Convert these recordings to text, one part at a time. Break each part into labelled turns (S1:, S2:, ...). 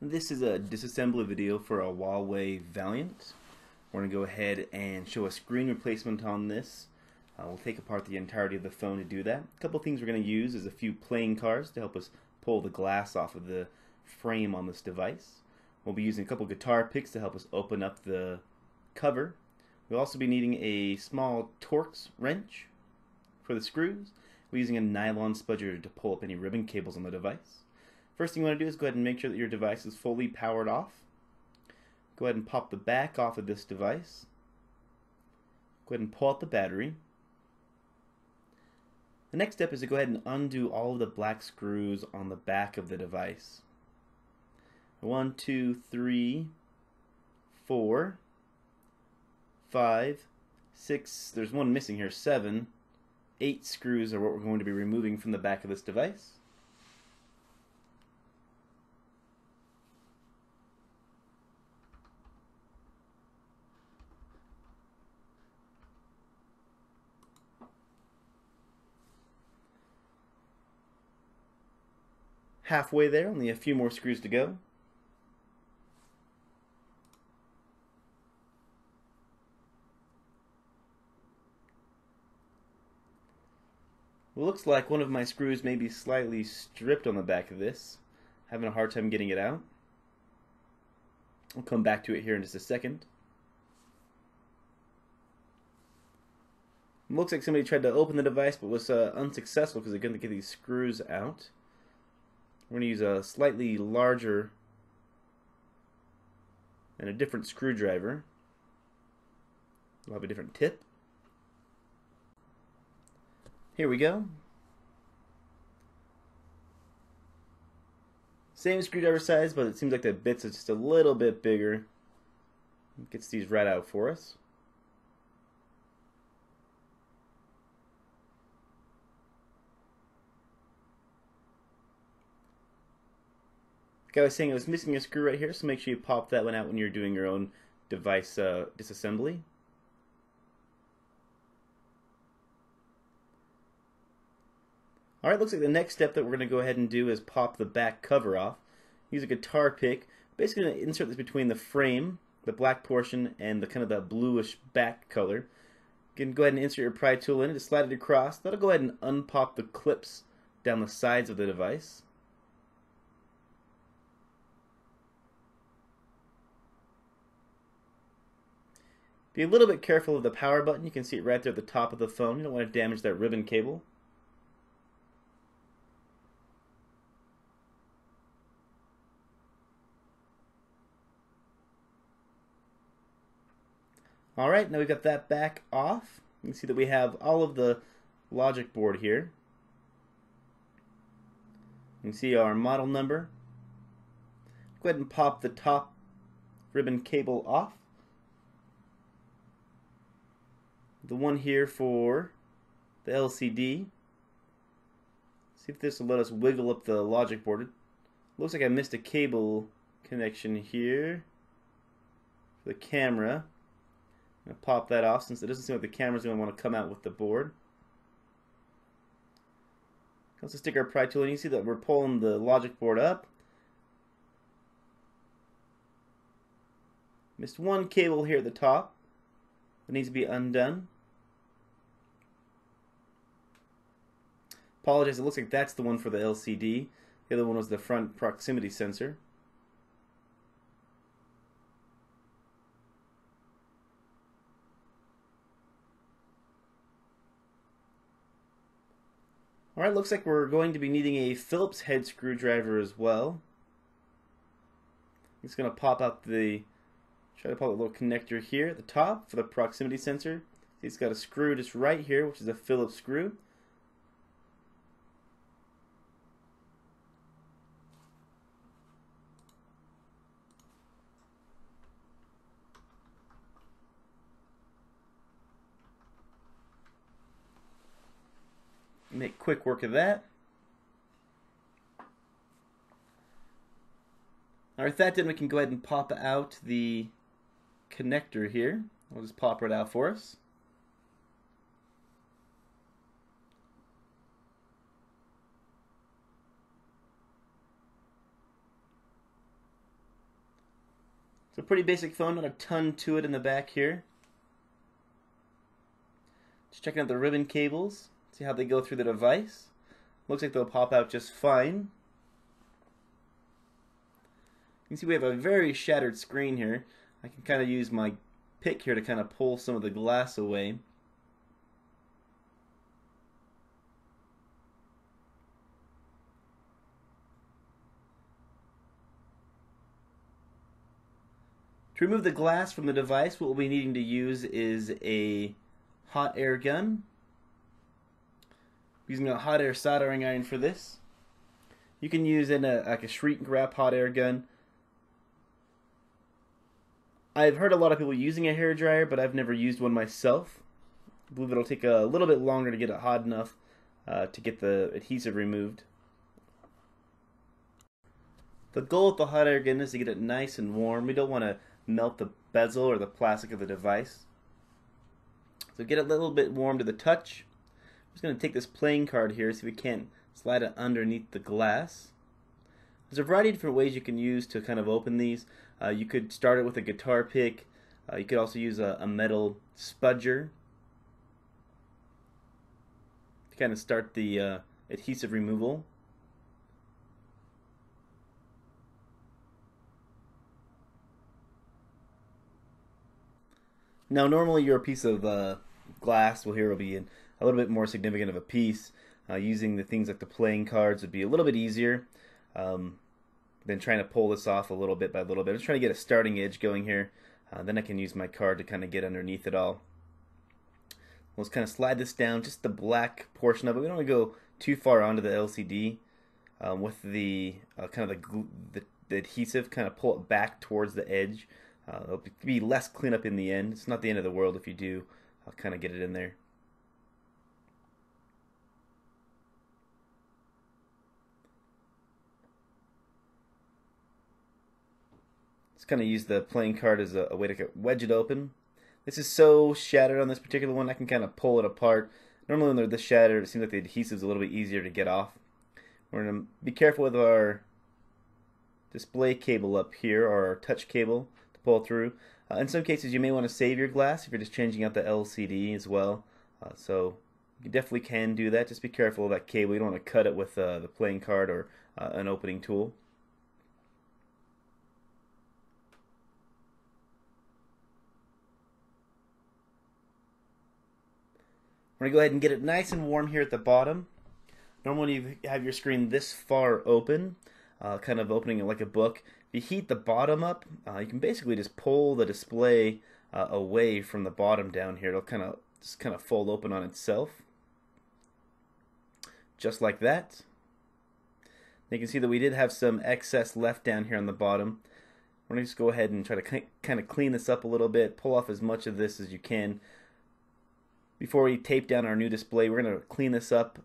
S1: This is a disassembly video for a Huawei Valiant. We're going to go ahead and show a screen replacement on this. We'll take apart the entirety of the phone to do that. A couple things we're going to use is a few playing cards to help us pull the glass off of the frame on this device. We'll be using a couple guitar picks to help us open up the cover. We'll also be needing a small Torx wrench for the screws. We're using a nylon spudger to pull up any ribbon cables on the device. First thing you want to do is go ahead and make sure that your device is fully powered off. Go ahead and pop the back off of this device. Go ahead and pull out the battery. The next step is to go ahead and undo all of the black screws on the back of the device. 1, 2, 3, 4, 5, 6, there's one missing here, 7, 8 screws are what we're going to be removing from the back of this device. Halfway there, only a few more screws to go. It looks like one of my screws may be slightly stripped on the back of this. Having a hard time getting it out. I'll come back to it here in just a second. It looks like somebody tried to open the device but was unsuccessful because they couldn't get these screws out. We're going to use a slightly larger and a different screwdriver. We'll have a different tip. Here we go. Same screwdriver size, but it seems like the bits are just a little bit bigger. It gets these right out for us. Like I was saying, I was missing a screw right here, so make sure you pop that one out when you're doing your own device disassembly. Alright, looks like the next step that we're going to go ahead and do is pop the back cover off. Use a guitar pick. Basically going to insert this between the frame, the black portion, and the kind of the bluish back color. You can go ahead and insert your pry tool in and just slide it across. That'll go ahead and unpop the clips down the sides of the device. Be a little bit careful of the power button. You can see it right there at the top of the phone. You don't want to damage that ribbon cable. Alright, now we've got that back off. You can see that we have all of the logic board here. You can see our model number. Go ahead and pop the top ribbon cable off. The one here for the LCD. See if this will let us wiggle up the logic board. Looks like I missed a cable connection here for the camera. I'm going to pop that off since it doesn't seem like the camera's going to want to come out with the board. Let's stick our pry tool in. You can see that we're pulling the logic board up. Missed one cable here at the top that needs to be undone. Apologize, it looks like that's the one for the LCD. The other one was the front proximity sensor. Alright, looks like we're going to be needing a Phillips head screwdriver as well. It's going to pop out the, try to pop a little connector here at the top for the proximity sensor. See, it's got a screw just right here, which is a Phillips screw. Make quick work of that. Alright, if that did, we can go ahead and pop out the connector here. We'll just pop it out for us. It's a pretty basic phone, not a ton to it in the back here. Just checking out the ribbon cables, see how they go through the device. Looks like they'll pop out just fine. You can see we have a very shattered screen here. I can kind of use my pick here to kind of pull some of the glass away. To remove the glass from the device, what we'll be needing to use is a hot air gun. Using a hot air soldering iron for this. You can use like a shrink wrap hot air gun. I've heard a lot of people using a hair dryer, but I've never used one myself. I believe it'll take a little bit longer to get it hot enough to get the adhesive removed. The goal with the hot air gun is to get it nice and warm. We don't want to melt the bezel or the plastic of the device. So get it a little bit warm to the touch. I'm just going to take this playing card here, see if we can't slide it underneath the glass. There's a variety of different ways you can use to kind of open these. You could start it with a guitar pick. You could also use a metal spudger to kind of start the adhesive removal. Now normally your piece of glass will be a little bit more significant of a piece. Using the things like the playing cards would be a little bit easier than trying to pull this off a little bit by little bit. I'm just trying to get a starting edge going here. Then I can use my card to kind of get underneath it all. We'll just kind of slide this down, just the black portion of it. We don't want to go too far onto the LCD with the kind of the adhesive. Kind of pull it back towards the edge. It'll be less cleanup in the end. It's not the end of the world if you do kind of get it in there. Just kind of use the playing card as a way to wedge it open. This is so shattered on this particular one, I can kind of pull it apart. Normally when they're this shattered, it seems like the adhesive is a little bit easier to get off. We're going to be careful with our display cable up here, or our touch cable, to pull through. In some cases you may want to save your glass if you're just changing out the LCD as well. So you definitely can do that. Just be careful of that cable. You don't want to cut it with the playing card or an opening tool. We're going to go ahead and get it nice and warm here at the bottom. Normally you have your screen this far open, kind of opening it like a book. If you heat the bottom up, you can basically just pull the display away from the bottom down here. It'll kind of fold open on itself, just like that. You can see that we did have some excess left down here on the bottom. We're going to just go ahead and try to kind of clean this up a little bit, pull off as much of this as you can. Before we tape down our new display, we're going to clean this up.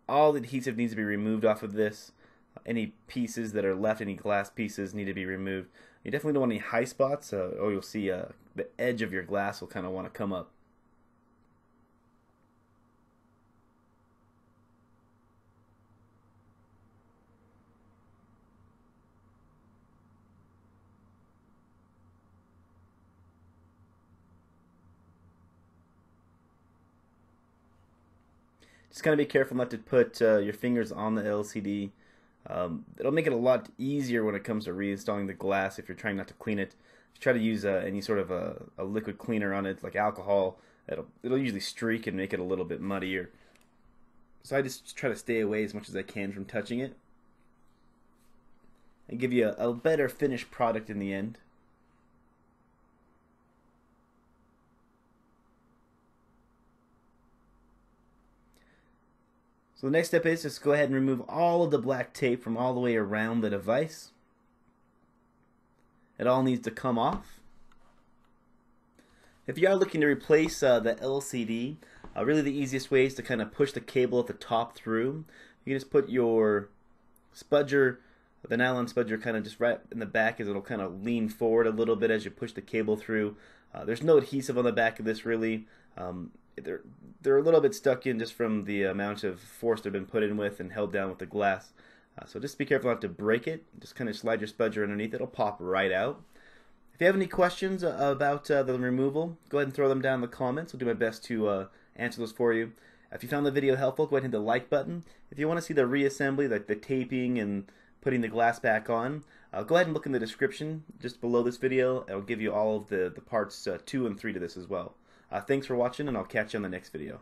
S1: All the adhesive needs to be removed off of this. Any pieces that are left, any glass pieces, need to be removed. You definitely don't want any high spots, or you'll see the edge of your glass will kind of want to come up. Just kind of be careful not to put your fingers on the LCD. It'll make it a lot easier when it comes to reinstalling the glass if you're trying not to clean it. If you try to use any sort of a liquid cleaner on it, like alcohol, it'll usually streak and make it a little bit muddier. So I just try to stay away as much as I can from touching it and give you a better finished product in the end. So the next step is just go ahead and remove all of the black tape from all the way around the device. It all needs to come off. If you are looking to replace the LCD, really the easiest way is to kind of push the cable at the top through. You can just put your spudger, the nylon spudger, kind of just right in the back, as it'll kind of lean forward a little bit as you push the cable through. There's no adhesive on the back of this really. They're a little bit stuck in just from the amount of force they've been put in with and held down with the glass. So just be careful not to break it. Just kind of slide your spudger underneath. It'll pop right out. If you have any questions about the removal, go ahead and throw them down in the comments. I'll do my best to answer those for you. If you found the video helpful, go ahead and hit the like button. If you want to see the reassembly, like the taping and putting the glass back on, go ahead and look in the description just below this video. It'll give you all of the parts 2 and 3 to this as well. Thanks for watching, and I'll catch you on the next video.